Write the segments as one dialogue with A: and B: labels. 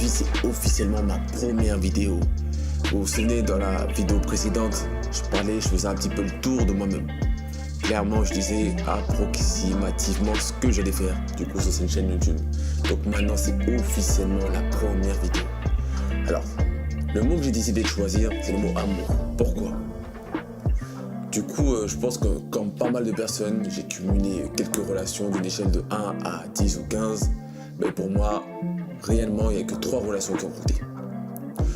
A: aujourd'hui c'est officiellement ma première vidéo. Vous vous souvenez, dans la vidéo précédente, je faisais un petit peu le tour de moi-même. Clairement, je disais approximativement ce que j'allais faire, du coup, sur cette chaîne YouTube. Donc maintenant, c'est officiellement la première vidéo. Alors, le mot que j'ai décidé de choisir, c'est le mot amour. Pourquoi ? Du coup, je pense que comme pas mal de personnes, j'ai cumulé quelques relations d'une échelle de 1 à 10 ou 15. Mais pour moi, réellement, il n'y a que 3 relations qui ont compté.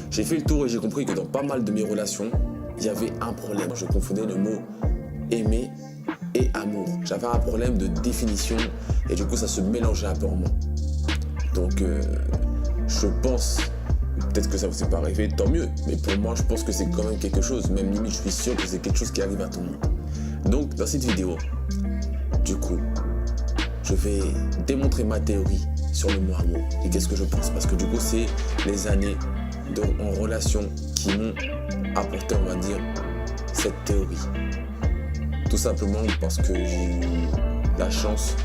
A: J'ai fait le tour et j'ai compris que dans pas mal de mes relations, il y avait un problème. Je confondais le mot aimer et amour. J'avais un problème de définition et du coup, ça se mélangeait un peu en moi. Donc, je pense, peut-être que ça vous est pas arrivé, tant mieux. Mais pour moi, je pense que c'est quand même quelque chose. Même limite, je suis sûr que c'est quelque chose qui arrive à tout le monde. Donc, dans cette vidéo, du coup, je vais démontrer ma théorie sur le mot amour et qu'est-ce que je pense. Parce que du coup, c'est les années en relation qui m'ont apporté, on va dire, cette théorie. Tout simplement parce que j'ai eu la chance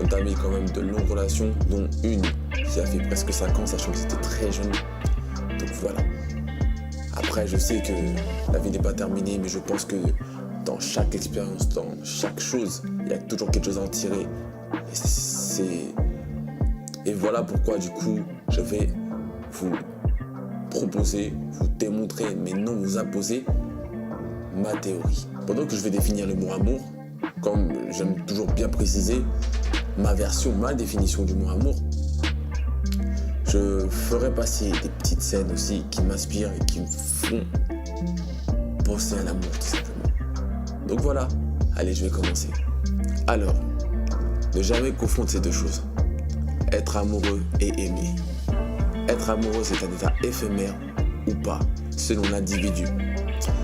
A: d'entamer quand même de longues relations, dont une qui a fait presque 5 ans, sachant que c'était très jeune. Donc voilà. Après, je sais que la vie n'est pas terminée, mais je pense que dans chaque expérience, dans chaque chose, il y a toujours quelque chose à en tirer. Et voilà pourquoi, du coup, je vais vous proposer, vous démontrer, mais non vous imposer ma théorie. Pendant que je vais définir le mot amour, comme j'aime toujours bien préciser, ma définition du mot amour, je ferai passer des petites scènes aussi qui m'inspirent et qui me font penser à l'amour tout simplement. Donc voilà, allez, je vais commencer. Alors, ne jamais confondre ces deux choses. Être amoureux et aimer. Être amoureux, c'est un état éphémère ou pas, selon l'individu.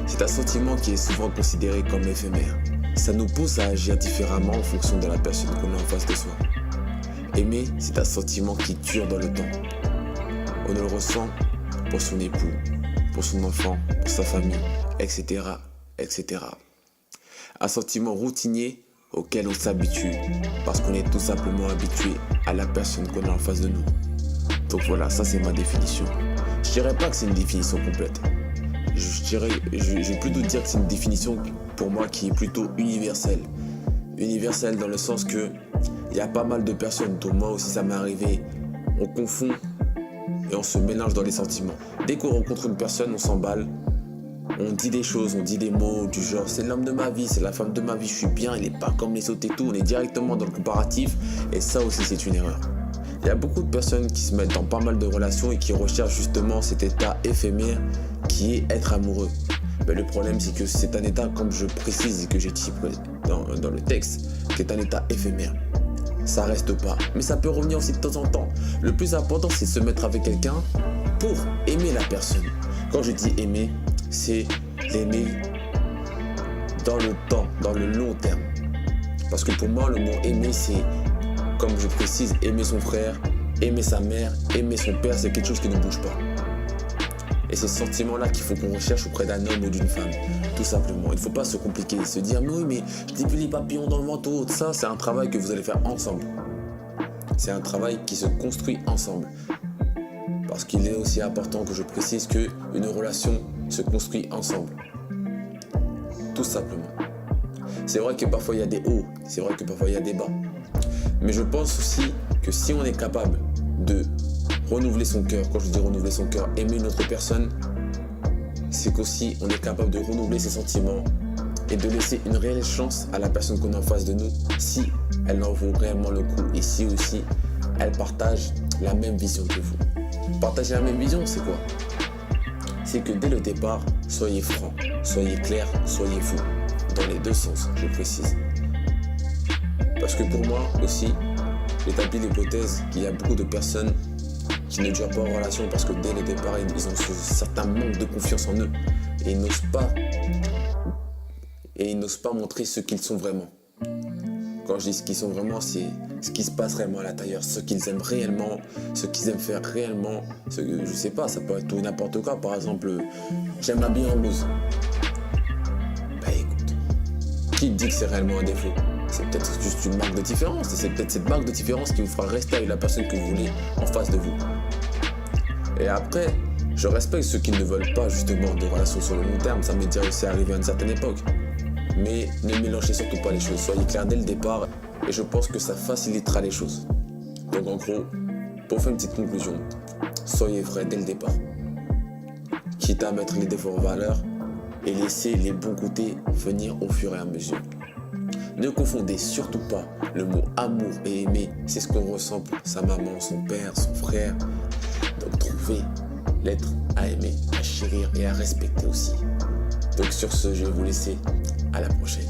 A: C'est un sentiment qui est souvent considéré comme éphémère. Ça nous pousse à agir différemment en fonction de la personne qu'on a en face de soi. Aimer, c'est un sentiment qui dure dans le temps. On le ressent pour son époux, pour son enfant, pour sa famille, etc., etc. Un sentiment routinier auquel on s'habitue parce qu'on est tout simplement habitué à la personne qu'on a en face de nous. Donc voilà, ça c'est ma définition. Je dirais pas que c'est une définition complète. Je vais plutôt dire que c'est une définition pour moi qui est plutôt universelle. Universelle dans le sens que il y a pas mal de personnes, dont moi aussi ça m'est arrivé, on confond et on se mélange dans les sentiments. Dès qu'on rencontre une personne, on s'emballe, on dit des choses, on dit des mots du genre c'est l'homme de ma vie, c'est la femme de ma vie, je suis bien, il est pas comme les autres et tout, on est directement dans le comparatif et ça aussi c'est une erreur. Il y a beaucoup de personnes qui se mettent dans pas mal de relations et qui recherchent justement cet état éphémère qui est être amoureux. Mais le problème c'est que c'est un état, comme je précise et que j'ai dit dans le texte, qui est un état éphémère. Ça reste pas, mais ça peut revenir aussi de temps en temps. Le plus important c'est de se mettre avec quelqu'un pour aimer la personne. Quand je dis aimer, c'est l'aimer dans le temps, dans le long terme. Parce que pour moi le mot aimer c'est, comme je précise, aimer son frère, aimer sa mère, aimer son père, c'est quelque chose qui ne bouge pas. Et c'est ce sentiment-là qu'il faut qu'on recherche auprès d'un homme ou d'une femme, tout simplement. Il ne faut pas se compliquer, se dire « Mais oui, mais je n'ai plus les papillons dans le manteau ». Ça, c'est un travail que vous allez faire ensemble. C'est un travail qui se construit ensemble. Parce qu'il est aussi important que je précise qu'une relation se construit ensemble. Tout simplement. C'est vrai que parfois il y a des hauts, c'est vrai que parfois il y a des bas. Mais je pense aussi que si on est capable de renouveler son cœur, quand je dis renouveler son cœur, aimer une autre personne, c'est qu'aussi on est capable de renouveler ses sentiments et de laisser une réelle chance à la personne qu'on a en face de nous si elle en vaut réellement le coup et si aussi elle partage la même vision que vous. Partager la même vision, c'est quoi ? C'est que dès le départ, soyez franc, soyez clair, soyez vous. Dans les deux sens, je précise. Parce que pour moi aussi, j'établis l'hypothèse qu'il y a beaucoup de personnes qui ne durent pas en relation parce que dès le départ, ils ont ce certain manque de confiance en eux et ils n'osent pas montrer ce qu'ils sont vraiment. Quand je dis ce qu'ils sont vraiment, c'est ce qui se passe réellement à l'intérieur, ce qu'ils aiment réellement, ce qu'ils aiment faire réellement. Je sais pas, ça peut être tout et n'importe quoi. Par exemple, j'aime m'habiller en rose. Bah écoute, qui dit que c'est réellement un défaut ? C'est peut-être juste une marque de différence. Et c'est peut-être cette marque de différence qui vous fera rester avec la personne que vous voulez en face de vous. Et après, je respecte ceux qui ne veulent pas justement des relations sur le long terme, ça m'est déjà aussi arrivé à une certaine époque. Mais ne mélangez surtout pas les choses, soyez clair dès le départ et je pense que ça facilitera les choses. Donc en gros, pour faire une petite conclusion, soyez vrai dès le départ. Quitte à mettre les défauts en valeur et laisser les bons côtés venir au fur et à mesure. Ne confondez surtout pas le mot amour et aimer, c'est ce qu'on ressent pour sa maman, son père, son frère. Donc trouvez l'être à aimer, à chérir et à respecter aussi. Donc sur ce, je vais vous laisser. À la prochaine.